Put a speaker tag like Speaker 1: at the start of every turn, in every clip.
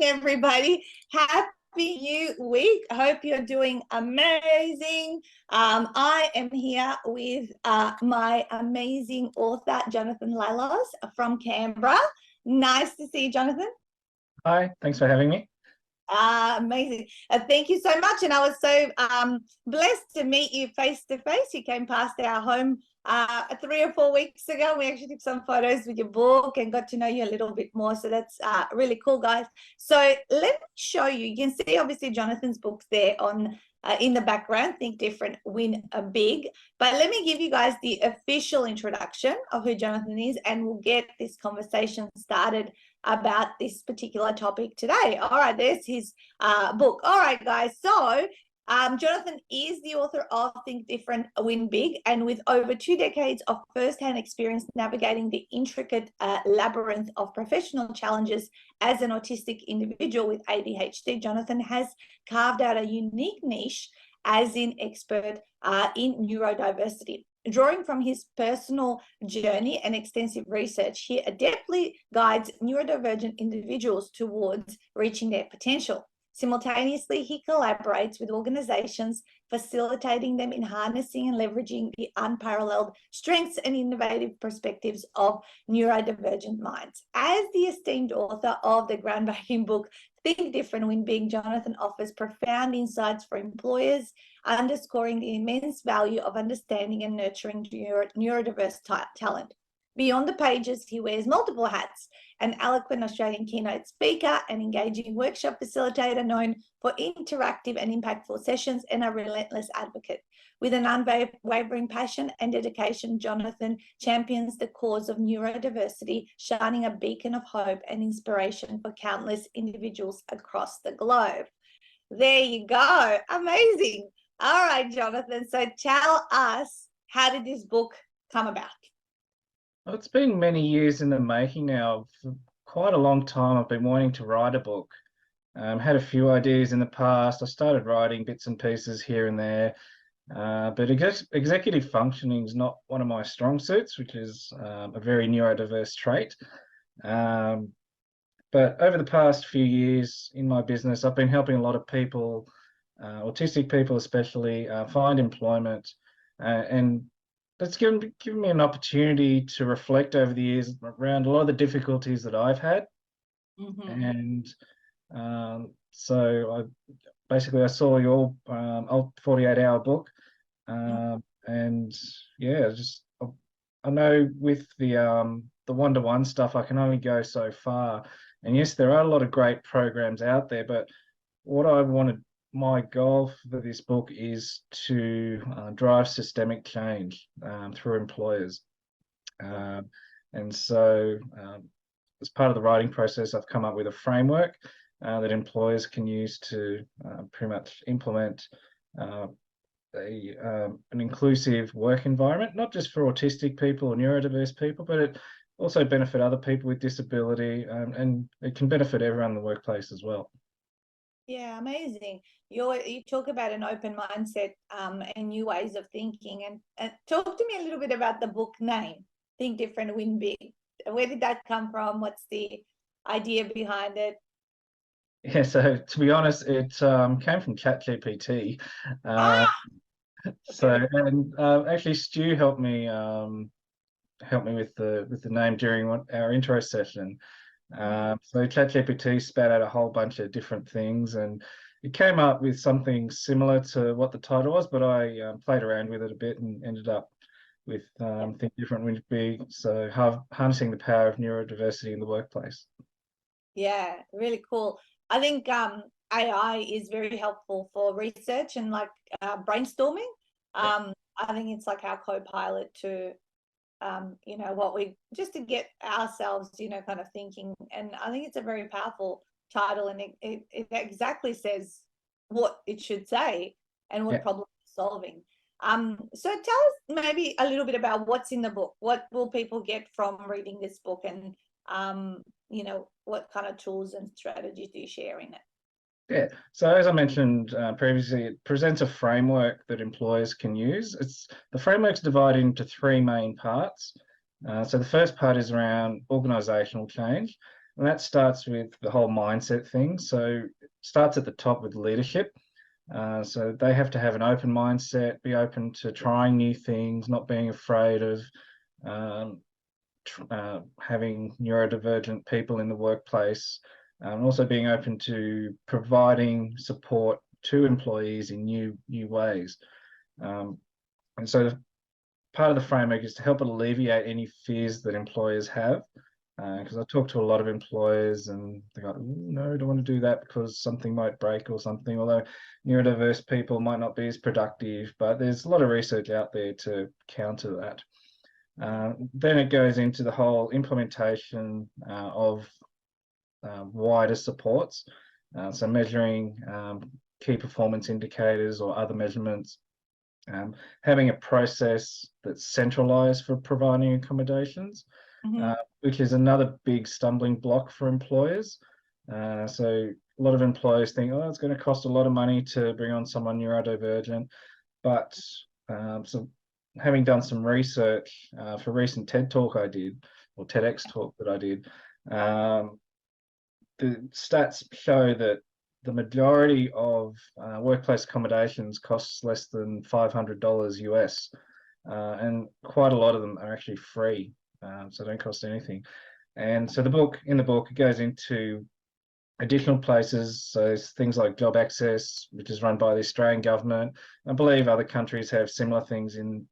Speaker 1: everybody. Happy New Week. Hope you're doing amazing. I am here with my amazing author, Jonathan Laloz from Canberra. Nice to see you, Jonathan.
Speaker 2: Hi, thanks for having me.
Speaker 1: Amazing. Thank you so much. And I was so blessed to meet you face to face. You came past our home 3 or 4 weeks ago. We actually took some photos with your book and got to know you a little bit more. So that's really cool, guys. So let me show you. You can see obviously Jonathan's books there on in the background. Think Different, Win Big. But let me give you guys the official introduction of who Jonathan is, and we'll get this conversation started about this particular topic today. All right, there's his book. All right, guys. So Jonathan is the author of Think Different, Win Big, and with over 2 decades of first-hand experience navigating the intricate labyrinth of professional challenges as an autistic individual with ADHD, Jonathan has carved out a unique niche as an expert in neurodiversity. Drawing from his personal journey and extensive research, he adeptly guides neurodivergent individuals towards reaching their potential. Simultaneously, he collaborates with organizations, facilitating them in harnessing and leveraging the unparalleled strengths and innovative perspectives of neurodivergent minds. As the esteemed author of the groundbreaking book, Think Different, Win Big, Jonathan offers profound insights for employers, underscoring the immense value of understanding and nurturing neurodiverse talent. Beyond the pages, he wears multiple hats: an eloquent Australian keynote speaker, an engaging workshop facilitator known for interactive and impactful sessions, and a relentless advocate. With an unwavering passion and dedication, Jonathan champions the cause of neurodiversity, shining a beacon of hope and inspiration for countless individuals across the globe. There you go. Amazing. All right, Jonathan. So tell us, how did this book come about?
Speaker 2: Well, it's been many years in the making now. For quite a long time, I've been wanting to write a book. Had a few ideas in the past. I started writing bits and pieces here and there, but executive functioning is not one of my strong suits, which is a very neurodiverse trait. But over the past few years in my business, I've been helping a lot of people, autistic people especially, find employment, and that's given me an opportunity to reflect over the years around a lot of the difficulties that I've had. And so I saw your 48-hour book, and yeah, I know with the one-to-one stuff, I can only go so far. And yes, there are a lot of great programs out there, but what I wanted, my goal for this book is to drive systemic change through employers. And so as part of the writing process, I've come up with a framework that employers can use to pretty much implement an inclusive work environment, not just for autistic people or neurodiverse people, but it also benefit other people with disability, and it can benefit everyone in the workplace as well.
Speaker 1: Yeah, amazing. You talk about an open mindset and new ways of thinking. And talk to me a little bit about the book name, Think Different, Win Big. Where did that come from? What's the idea behind it?
Speaker 2: Yeah, so to be honest, it came from ChatGPT. Actually, Stu helped me with the name during our intro session. So ChatGPT spat out a whole bunch of different things, and it came up with something similar to what the title was, but I played around with it a bit and ended up with Think Different, Win Big. So harnessing the power of neurodiversity in the workplace.
Speaker 1: Yeah, really cool. I think AI is very helpful for research and like brainstorming. I think it's like our co-pilot to just to get ourselves, kind of thinking. And I think it's a very powerful title, and it exactly says what it should say and what problem it's solving. So tell us maybe a little bit about what's in the book. What will people get from reading this book, and what kind of tools and strategies do you share in it?
Speaker 2: Yeah, so as I mentioned previously, it presents a framework that employers can use. The framework's divided into 3 main parts. So the first part is around organisational change. And that starts with the whole mindset thing. So it starts at the top with leadership. So they have to have an open mindset, be open to trying new things, not being afraid of um, having neurodivergent people in the workplace, also being open to providing support to employees in new ways. And so part of the framework is to help alleviate any fears that employers have. Because I talk to a lot of employers and they go, no, I don't want to do that because something might break or something. Although neurodiverse people might not be as productive, but there's a lot of research out there to counter that. Then it goes into the whole implementation of wider supports. So measuring key performance indicators or other measurements, having a process that's centralized for providing accommodations, which is another big stumbling block for employers. So a lot of employers think, oh, it's going to cost a lot of money to bring on someone neurodivergent. But so having done some research for a recent TED talk I did, or TEDx talk that I did, the stats show that the majority of workplace accommodations costs less than $500 US, and quite a lot of them are actually free, so don't cost anything. And so in the book, it goes into additional places, so things like job access, which is run by the Australian government. I believe other countries have similar things in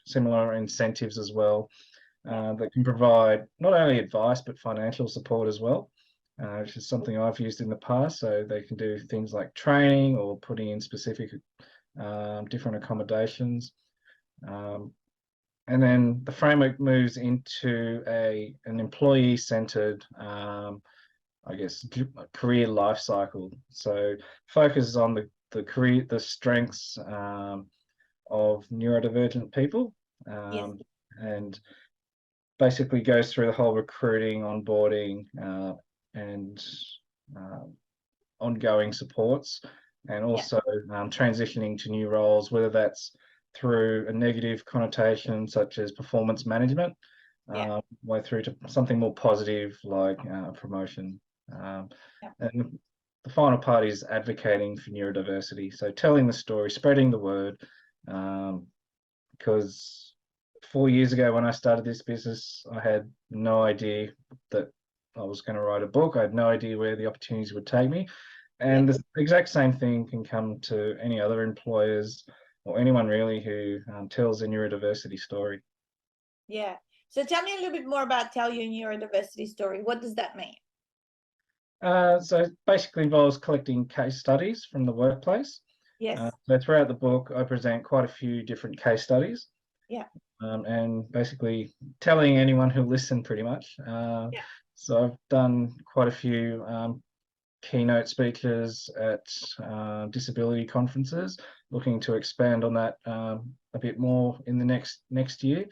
Speaker 2: similar incentives as well, that can provide not only advice but financial support as well, which is something I've used in the past. So they can do things like training or putting in specific different accommodations. And then the framework moves into an employee-centered, I guess, career life cycle. So focuses on the strengths of neurodivergent people, and basically goes through the whole recruiting, onboarding, and ongoing supports, and also transitioning to new roles, whether that's through a negative connotation such as performance management, way through to something more positive like promotion. And the final part is advocating for neurodiversity. So telling the story, spreading the word, because 4 years ago when I started this business, I had no idea that I was going to write a book. I had no idea where the opportunities would take me. And the exact same thing can come to any other employers or anyone really who tells a neurodiversity story.
Speaker 1: Yeah. So tell me a little bit more about tell your neurodiversity story. What does that mean?
Speaker 2: So it basically involves collecting case studies from the workplace.
Speaker 1: Yes.
Speaker 2: So throughout the book, I present quite a few different case studies.
Speaker 1: Yeah.
Speaker 2: And basically telling anyone who'll listen pretty much. So I've done quite a few keynote speeches at disability conferences, looking to expand on that a bit more in the next year,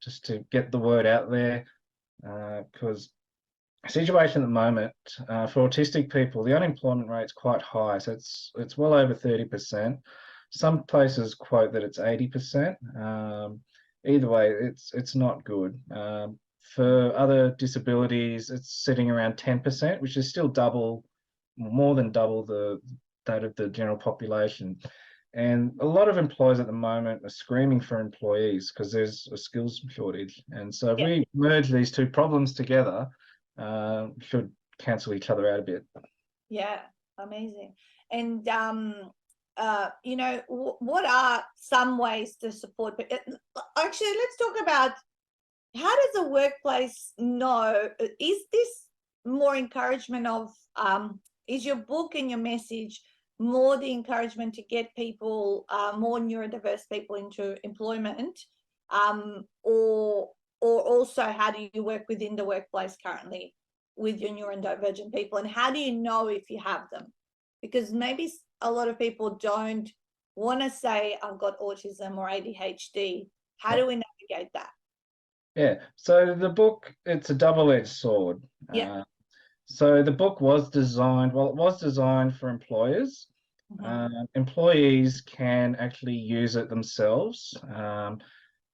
Speaker 2: just to get the word out there, because situation at the moment for autistic people, the unemployment rate's quite high, so it's well over 30%. Some places quote that it's 80%. Either way, it's not good. For other disabilities, it's sitting around 10%, which is still more than double that of the general population. And a lot of employers at the moment are screaming for employees because there's a skills shortage. And so if we merge these two problems together, should cancel each other out a bit.
Speaker 1: Yeah, amazing. And what are some ways to support? Actually, let's talk about, how does a workplace know? Is this more encouragement of, is your book and your message more the encouragement to get people, more neurodiverse people into employment, or also how do you work within the workplace currently with your neurodivergent people, and how do you know if you have them? Because maybe a lot of people don't want to say I've got autism or ADHD. How do we navigate that?
Speaker 2: Yeah, so the book, it's a double-edged sword. So the book was designed, it was designed for employers. Employees can actually use it themselves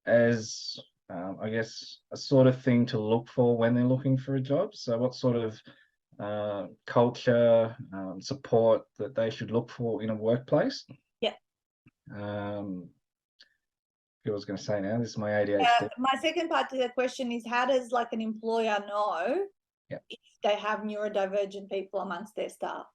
Speaker 2: as I guess, a sort of thing to look for when they're looking for a job? So what sort of culture, support that they should look for in a workplace?
Speaker 1: Yeah.
Speaker 2: I was going to say now, this is my ADHD.
Speaker 1: My second part to the question is, how does like an employer know if they have neurodivergent people amongst their staff?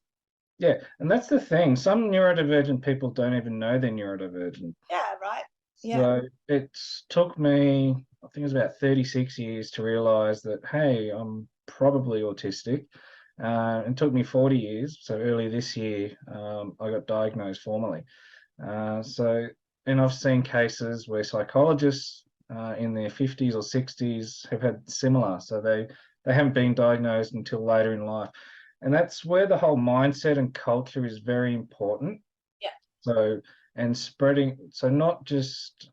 Speaker 2: Yeah, and that's the thing. Some neurodivergent people don't even know they're neurodivergent.
Speaker 1: Yeah, right. Yeah.
Speaker 2: So it took me, I think it was about 36 years to realize that, hey, I'm probably autistic. It took me 40 years. So early this year, I got diagnosed formally. And I've seen cases where psychologists in their 50s or 60s have had similar. So they haven't been diagnosed until later in life. And that's where the whole mindset and culture is very important.
Speaker 1: Yeah.
Speaker 2: So, and spreading, so not just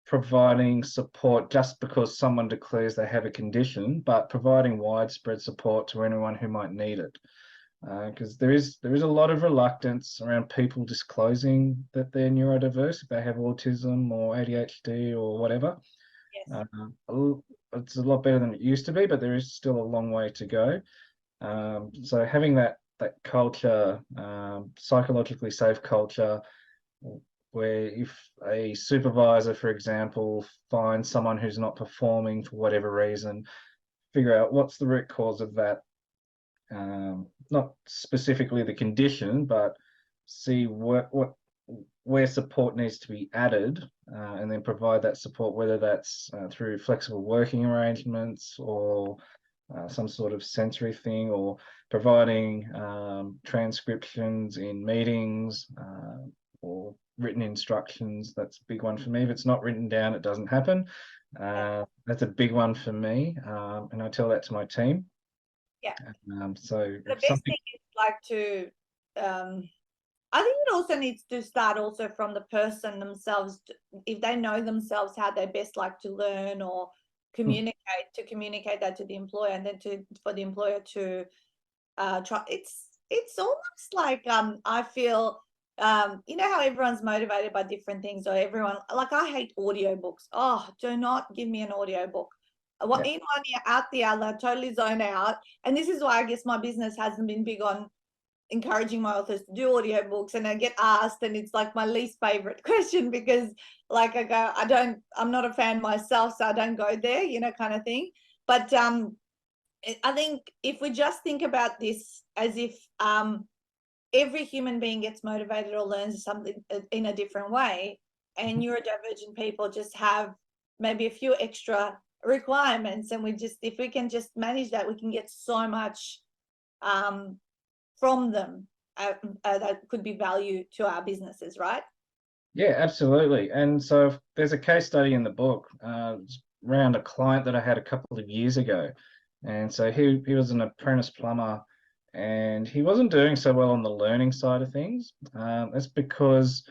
Speaker 2: providing support just because someone declares they have a condition, but providing widespread support to anyone who might need it. Because there is a lot of reluctance around people disclosing that they're neurodiverse, if they have autism or ADHD or whatever.
Speaker 1: Yes.
Speaker 2: It's a lot better than it used to be, but there is still a long way to go. So having that culture, psychologically safe culture, where if a supervisor, for example, finds someone who's not performing for whatever reason, figure out what's the root cause of that. Not specifically the condition, but see where support needs to be added, and then provide that support, whether that's through flexible working arrangements or some sort of sensory thing, or providing transcriptions in meetings, or written instructions. That's a big one for me. If it's not written down, it doesn't happen. That's a big one for me, and I tell that to my team.
Speaker 1: Yeah.
Speaker 2: So
Speaker 1: the best thing is like to, I think it also needs to start also from the person themselves. If they know themselves how they best like to learn or communicate, to communicate that to the employer, and then for the employer to try. It's almost like I feel, you know how everyone's motivated by different things, or everyone, like, I hate audiobooks. Oh, do not give me an audiobook. What in 1 ear, out the other, totally zone out. And this is why I guess my business hasn't been big on encouraging my authors to do audiobooks, and I get asked, and it's like my least favorite question, because like I go, I'm not a fan myself, so I don't go there, you know, kind of thing. But I think if we just think about this as if every human being gets motivated or learns something in a different way, and neurodivergent people just have maybe a few extra requirements, and if we can just manage that, we can get so much from them that could be value to our businesses, right?
Speaker 2: Yeah, absolutely. And so there's a case study in the book around a client that I had a couple of years ago. And so he was an apprentice plumber, and he wasn't doing so well on the learning side of things. That's because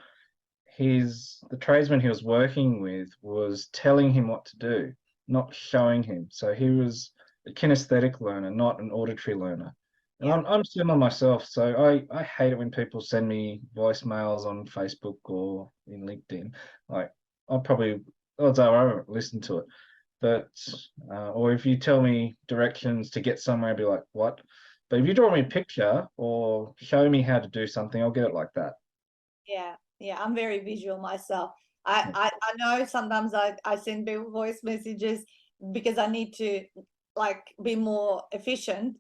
Speaker 2: the tradesman he was working with was telling him what to do, not showing him. So he was a kinesthetic learner, not an auditory learner. And I'm similar myself, so I hate it when people send me voicemails on Facebook or in LinkedIn. Like, odds are I won't listen to it. But or if you tell me directions to get somewhere, I'd be like, what? But if you draw me a picture or show me how to do something, I'll get it like that.
Speaker 1: Yeah, I'm very visual myself. I know sometimes I send people voice messages because I need to like be more efficient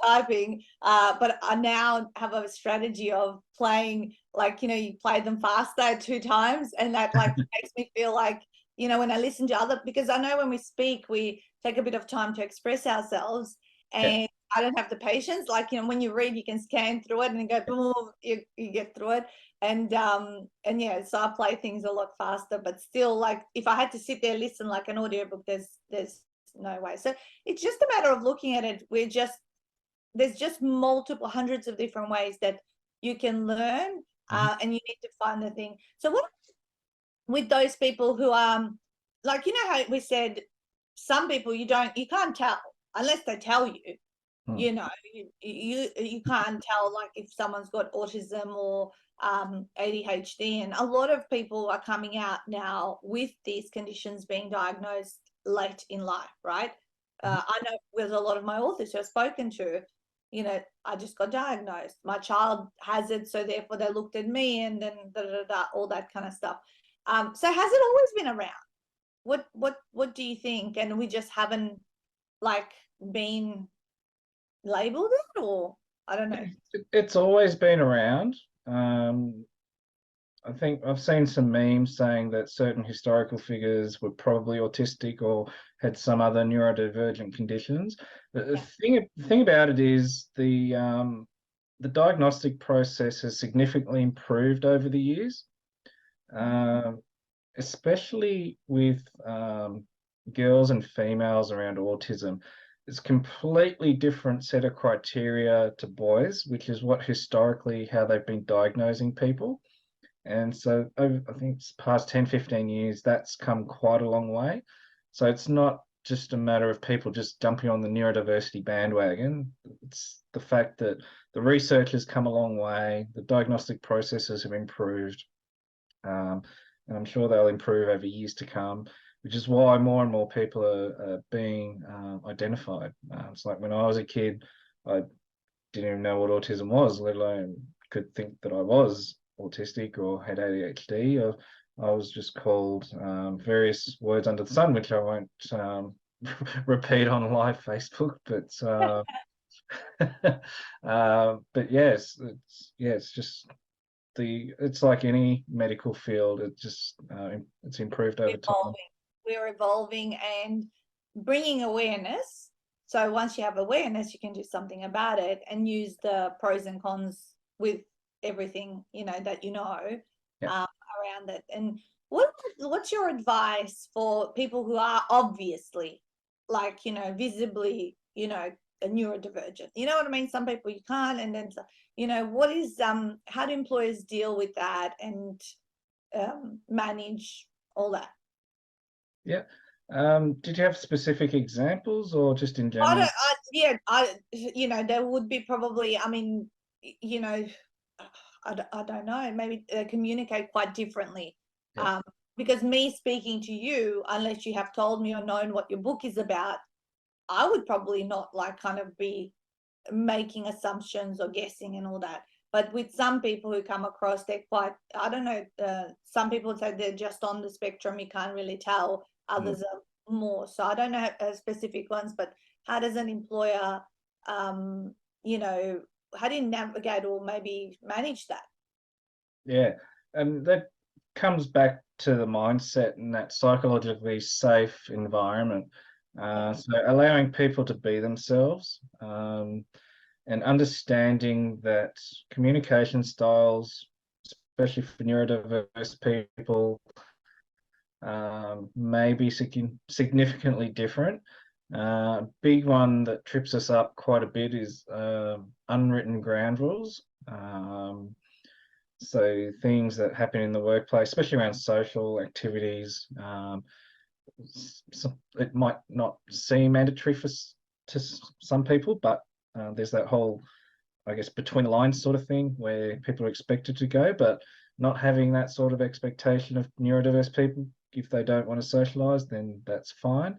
Speaker 1: typing, but I now have a strategy of playing, like, you know, you play them faster 2 times, and that like makes me feel like, you know, when I listen to other, because I know when we speak, we take a bit of time to express ourselves, and I don't have the patience. Like, you know, when you read, you can scan through it and go, boom, you get through it. And yeah, so I play things a lot faster, but still, like, if I had to sit there, listen like an audiobook, there's no way. So it's just a matter of looking at it. There's just multiple hundreds of different ways that you can learn, and you need to find the thing. So what with those people who like, you know how we said some people you can't tell unless they tell you. You know, you can't tell, like, if someone's got autism or ADHD, and a lot of people are coming out now with these conditions being diagnosed late in life, right? I know with a lot of my authors who I've spoken to, you know, I just got diagnosed. My child has it, so therefore they looked at me, and then all that kind of stuff. So has it always been around? What do you think? And we just haven't like been labeled it, or I don't know.
Speaker 2: It's always been around. I think I've seen some memes saying that certain historical figures were probably autistic or had some other neurodivergent conditions. The thing about it is the diagnostic process has significantly improved over the years, especially with girls and females around autism. It's a completely different set of criteria to boys, which is what historically how they've been diagnosing people. And so over, I think it's past 10, 15 years, that's come quite a long way. So it's not just a matter of people just jumping on the neurodiversity bandwagon. It's the fact that the research has come a long way, the diagnostic processes have improved, and I'm sure they'll improve over years to come, which is why more and more people are being identified. It's like when I was a kid, I didn't even know what autism was, let alone could think that I was autistic or had ADHD. Or I was just called various words under the sun, which I won't repeat on live Facebook. But yes, it's just it's like any medical field. It just it's improved over time.
Speaker 1: We're evolving and bringing awareness. So once you have awareness, you can do something about it and use the pros and cons with everything, you know, that you know around it. And what's your advice for people who are obviously, like, you know, visibly, you know, a neurodivergent? You know what I mean? Some people you can't, and then, you know, what is how do employers deal with that and manage all that?
Speaker 2: Yeah. Did you have specific examples or just in general?
Speaker 1: You know, there would be probably, I mean, you know, I don't know, maybe communicate quite differently. Because me speaking to you, unless you have told me or known what your book is about, I would probably not like kind of be making assumptions or guessing and all that. But with some people who come across, they're quite, I don't know, some people say they're just on the spectrum, you can't really tell. Others are more. So I don't know specific ones, but how does an employer, you know, how do you navigate or maybe manage that?
Speaker 2: Yeah, and that comes back to the mindset and that psychologically safe environment. So allowing people to be themselves, and understanding that communication styles, especially for neurodiverse people, may be significantly different. Big one that trips us up quite a bit is unwritten ground rules. So things that happen in the workplace, especially around social activities, it might not seem mandatory to some people, but there's that whole, I guess, between the lines sort of thing where people are expected to go, but not having that sort of expectation of neurodiverse people. If they don't want to socialize, then that's fine.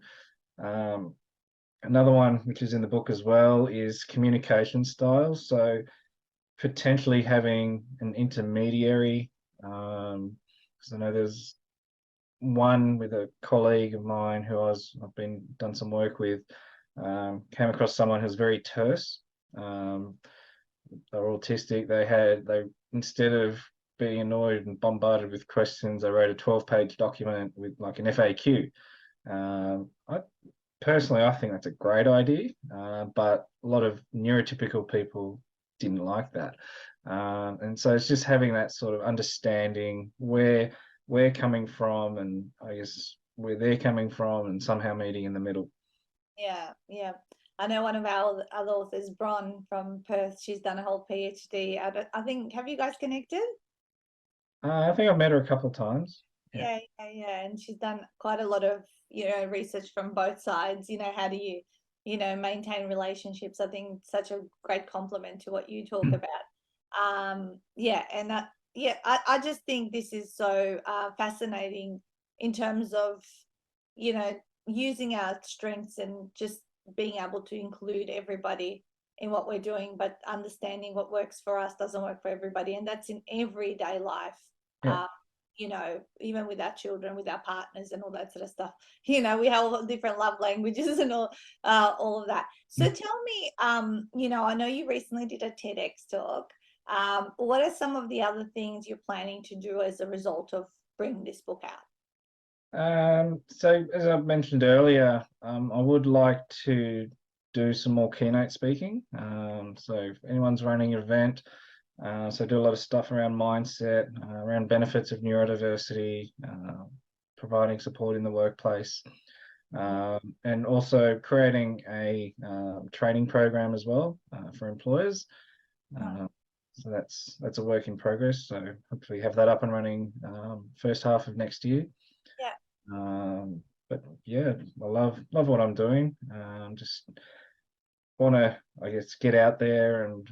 Speaker 2: Another one, which is in the book as well, is communication styles. So potentially having an intermediary, because I know there's one with a colleague of mine who I've done some work with, came across someone who's very terse. They're autistic. They instead of being annoyed and bombarded with questions, they wrote a 12-page document with like an FAQ. I think that's a great idea, but a lot of neurotypical people didn't like that. And so it's just having that sort of understanding where we're coming from, and I guess where they're coming from, and somehow meeting in the middle.
Speaker 1: Yeah. I know one of our other authors, Bron from Perth, she's done a whole PhD. I think, have you guys connected?
Speaker 2: I think I've met her a couple of times.
Speaker 1: Yeah. And she's done quite a lot of, you know, research from both sides. You know, how do you, you know, maintain relationships? I think such a great compliment to what you talk about. And yeah, I just think this is so fascinating in terms of, you know, using our strengths and just being able to include everybody in what we're doing, but understanding what works for us doesn't work for everybody. And that's in everyday life.
Speaker 2: Yeah.
Speaker 1: You know, even with our children, with our partners and all that sort of stuff. You know, we have all different love languages and all of that. So tell me, you know, I know you recently did a TEDx talk. What are some of the other things you're planning to do as a result of bringing this book out?
Speaker 2: So as I mentioned earlier, I would like to do some more keynote speaking. So if anyone's running an event, so I do a lot of stuff around mindset, around benefits of neurodiversity, providing support in the workplace, and also creating a training program as well for employers. So that's a work in progress. So hopefully have that up and running first half of next year.
Speaker 1: Yeah.
Speaker 2: But yeah, I love what I'm doing. Just want to, I guess, get out there and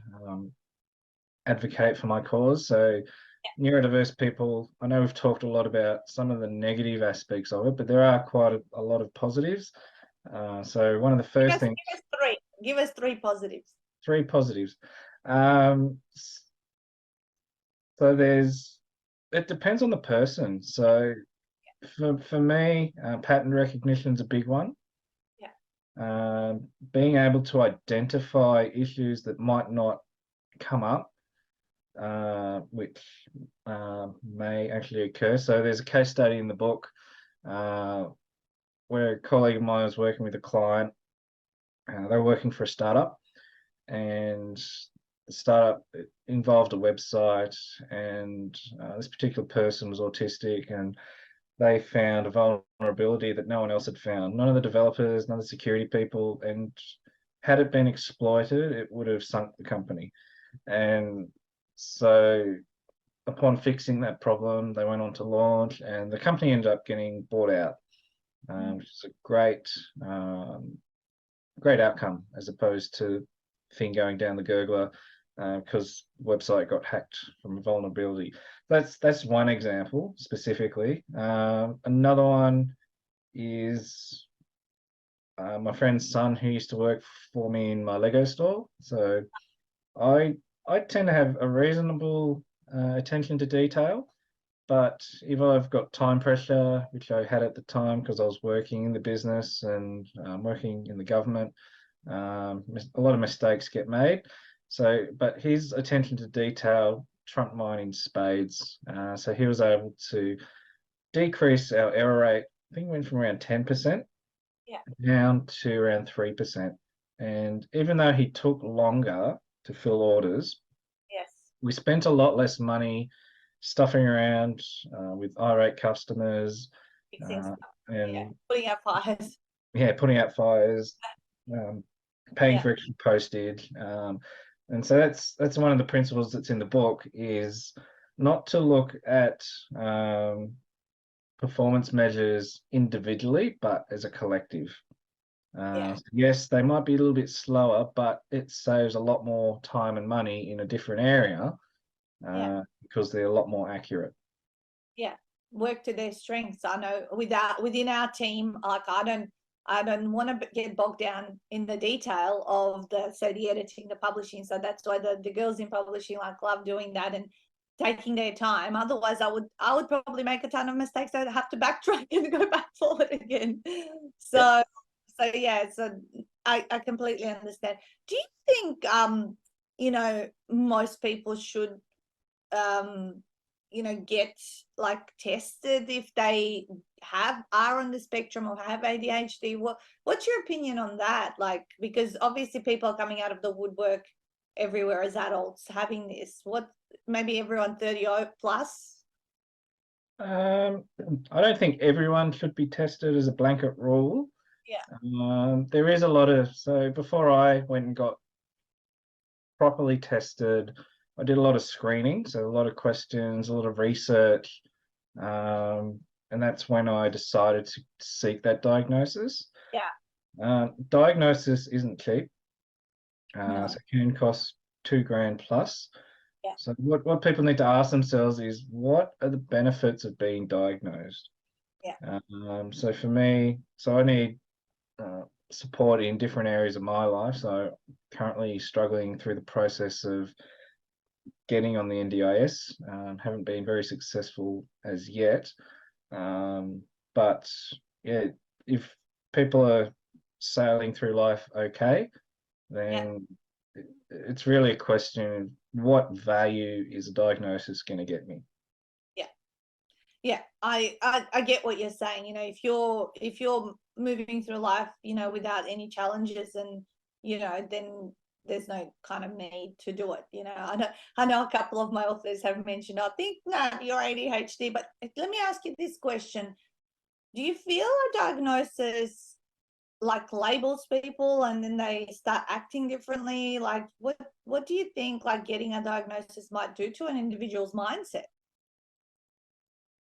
Speaker 2: advocate for my cause. So neurodiverse people, I know we've talked a lot about some of the negative aspects of it, but there are quite a lot of positives. So one of the first things.
Speaker 1: Give us three. Give us three positives.
Speaker 2: Three positives. So it depends on the person. So for me, pattern recognition is a big one.
Speaker 1: Yeah.
Speaker 2: Being able to identify issues that might not come up, which may actually occur. So there's a case study in the book where a colleague of mine was working with a client. They were working for a startup, and the startup involved a website, and this particular person was autistic, and they found a vulnerability that no one else had found. None of the developers, none of the security people, and had it been exploited, it would have sunk the company. And so upon fixing that problem, they went on to launch, and the company ended up getting bought out, which is a great outcome, as opposed to thing going down the gurgler because the website got hacked from a vulnerability. That's one example specifically. Another one is my friend's son, who used to work for me in my Lego store. So I tend to have a reasonable attention to detail, but if I've got time pressure, which I had at the time because I was working in the business and working in the government, a lot of mistakes get made. So, but his attention to detail trumped mine in spades. So he was able to decrease our error rate. I think it went from around 10% down to around 3%. And even though he took longer to fill orders, we spent a lot less money stuffing around with irate customers and
Speaker 1: putting out fires.
Speaker 2: Yeah, putting out fires, paying for extra postage. And so that's one of the principles that's in the book, is not to look at performance measures individually, but as a collective. Yes, they might be a little bit slower, but it saves a lot more time and money in a different area because they're a lot more accurate.
Speaker 1: Yeah, work to their strengths. I know within our team, like I don't want to get bogged down in the detail of the editing, the publishing. So that's why the girls in publishing like love doing that and taking their time. Otherwise, I would probably make a ton of mistakes. I'd have to backtrack and go back forward again. So I completely understand. Do you think you know, most people should you know, get like tested if they are on the spectrum or have ADHD? What's your opinion on that? Like, because obviously people are coming out of the woodwork everywhere as adults having this. Maybe everyone 30 plus?
Speaker 2: I don't think everyone should be tested as a blanket rule. There is a lot of, so before I went and got properly tested, I did a lot of screening, so a lot of questions, a lot of research, and that's when I decided to seek that diagnosis. Diagnosis isn't cheap, so it can cost $2,000 plus.
Speaker 1: Yeah.
Speaker 2: So what people need to ask themselves is, what are the benefits of being diagnosed?
Speaker 1: Yeah.
Speaker 2: So for me, I need support in different areas of my life. So currently struggling through the process of getting on the NDIS. Haven't been very successful as yet. But yeah, if people are sailing through life okay,
Speaker 1: Yeah.
Speaker 2: then it's really a question of what value is a diagnosis going to get me?
Speaker 1: Yeah. Yeah, I get what you're saying. You know, if you're moving through life, you know, without any challenges, and you know, then there's no kind of need to do it. You know, I know a couple of my authors have mentioned, I think that you're ADHD, but let me ask you this question: do you feel a diagnosis like labels people and then they start acting differently? Like, what do you think like getting a diagnosis might do to an individual's mindset?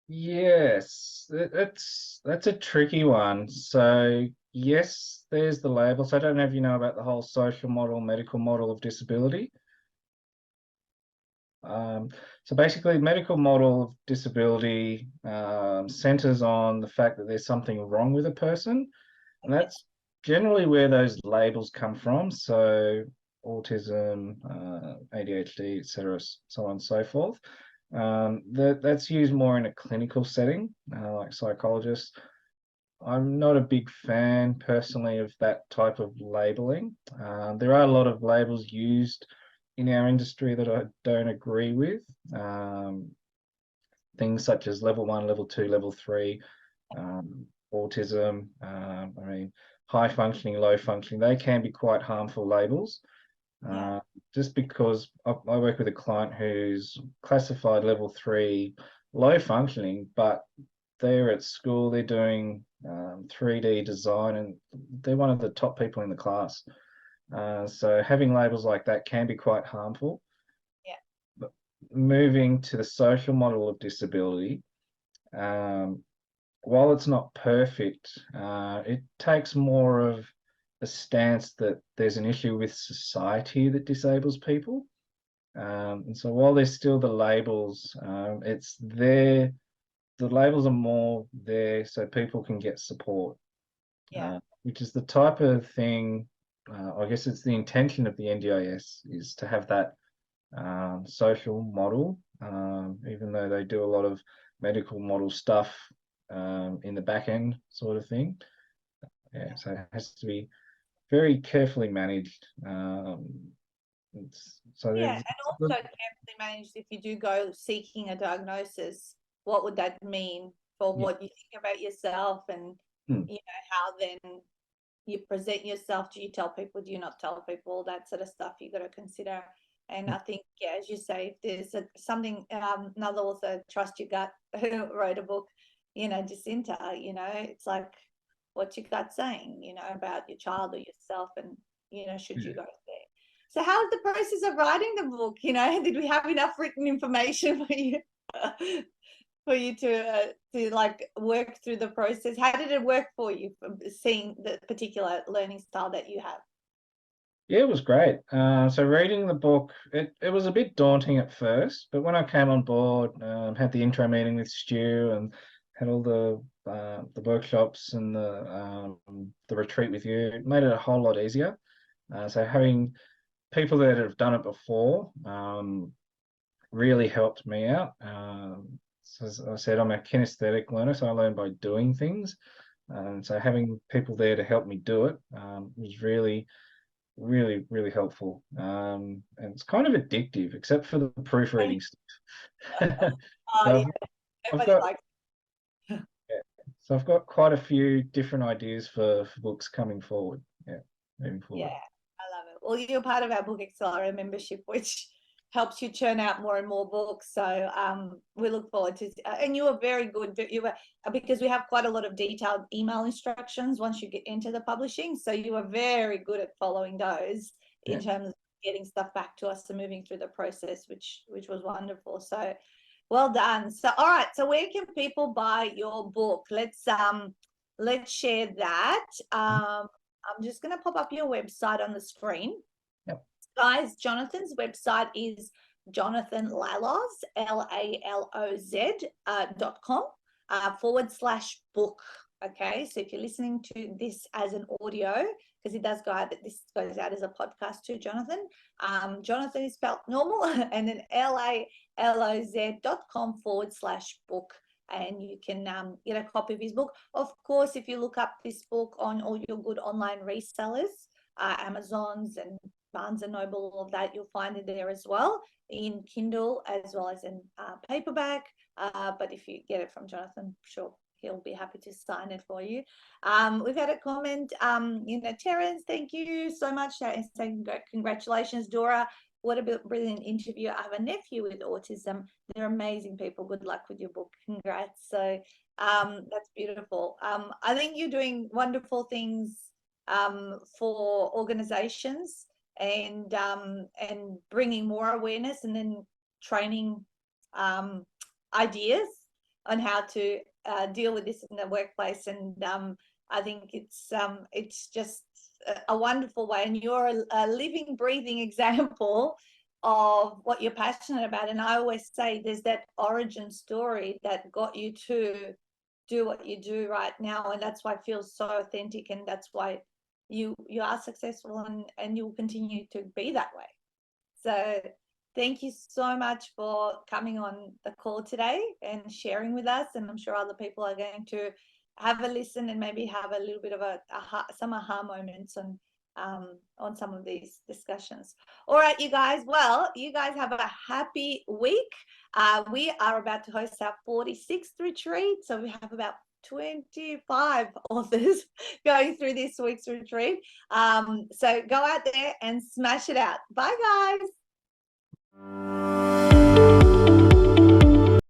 Speaker 2: Yes, that's a tricky one. So yes, there's the labels. I don't know if you know about the whole social model, medical model of disability. Um, so basically, medical model of disability centers on the fact that there's something wrong with a person, and that's generally where those labels come from. So autism, ADHD, etc., so on and so forth. That's used more in a clinical setting, like psychologists. I'm not a big fan personally of that type of labeling. There are a lot of labels used in our industry that I don't agree with. Um, Things such as level 1, level 2, level 3, autism, I mean, high functioning, low functioning, they can be quite harmful labels.
Speaker 1: Yeah.
Speaker 2: Just because I work with a client who's classified level 3 low functioning, but they're at school, they're doing 3D design, and they're one of the top people in the class. So having labels like that can be quite harmful.
Speaker 1: Yeah.
Speaker 2: But moving to the social model of disability, um, while it's not perfect, it takes more of a stance that there's an issue with society that disables people. And so while there's still the labels, it's there. The labels are more there so people can get support,
Speaker 1: Yeah.
Speaker 2: which is the type of thing. I guess it's the intention of the NDIS is to have that social model, even though they do a lot of medical model stuff in the back end sort of thing. Yeah, so it has to be very carefully managed. So
Speaker 1: Yeah,
Speaker 2: there's
Speaker 1: and also carefully managed if you do go seeking a diagnosis, what would that mean for
Speaker 2: yeah,
Speaker 1: what you think about yourself, and
Speaker 2: hmm,
Speaker 1: you know how then you present yourself? Do you tell people? Do you not tell people? All that sort of stuff you got to consider. And
Speaker 2: yeah,
Speaker 1: I think, yeah, as you say, if there's something, another author, Trust Your Gut, who wrote a book, you know, Jacinta, you know, it's like, what's your gut saying, you know, about your child or yourself, and, you know, should you
Speaker 2: yeah.
Speaker 1: go there? So how's the process of writing the book? You know, did we have enough written information for you to like work through the process? How did it work for you, from seeing the particular learning style that you have?
Speaker 2: Yeah, it was great. So reading the book, it was a bit daunting at first, but when I came on board, had the intro meeting with Stu and had all the workshops and the retreat with you, it made it a whole lot easier. So having people that have done it before really helped me out. So as I said, I'm a kinesthetic learner, so I learn by doing things. So having people there to help me do it was really really helpful. And it's kind of addictive, except for the proofreading stuff.
Speaker 1: Oh,
Speaker 2: so
Speaker 1: yeah,
Speaker 2: I've, I've
Speaker 1: everybody
Speaker 2: got
Speaker 1: likes.
Speaker 2: yeah, so I've got quite a few different ideas for books coming forward. Yeah, moving
Speaker 1: Yeah,
Speaker 2: forward.
Speaker 1: I love it. Well, you're part of our Book Accelerator membership, which helps you churn out more and more books. So we look forward to, and you are very good. You were, because we have quite a lot of detailed email instructions once you get into the publishing. So you are very good at following those
Speaker 2: Yeah.
Speaker 1: in terms of getting stuff back to us and moving through the process, which was wonderful. So well done. So all right. So where can people buy your book? Let's share that. I'm just going to pop up your website on the screen.
Speaker 2: Yep.
Speaker 1: Guys, Jonathan's website is Jonathan Laloz, LALOZ.com /book. Okay, so if you're listening to this as an audio, because it does go out, this goes out as a podcast too, Jonathan. Jonathan is spelled normal, and then LALOZ.com /book. And you can get a copy of his book. Of course, if you look up this book on all your good online resellers, Amazon's and Barnes and Noble, all of that, you'll find it there as well, in Kindle as well as in paperback. But if you get it from Jonathan, sure, he'll be happy to sign it for you. We've had a comment, Terence, thank you so much. Saying congratulations, Dora. What a brilliant interview. I have a nephew with autism. They're amazing people. Good luck with your book. Congrats. So that's beautiful. I think you're doing wonderful things for organizations and bringing more awareness, and then training ideas on how to deal with this in the workplace. And I think it's just a wonderful way, and you're a living, breathing example of what you're passionate about. And I always say there's that origin story that got you to do what you do right now, and that's why it feels so authentic, and that's why you are successful, and you'll continue to be that way. So thank you so much for coming on the call today and sharing with us, and I'm sure other people are going to have a listen and maybe have a little bit of some aha moments on some of these discussions. All right, you guys. Well, you guys have a happy week. We are about to host our 46th retreat, so we have about 25 authors going through this week's retreat. So go out there and smash it out. Bye, guys.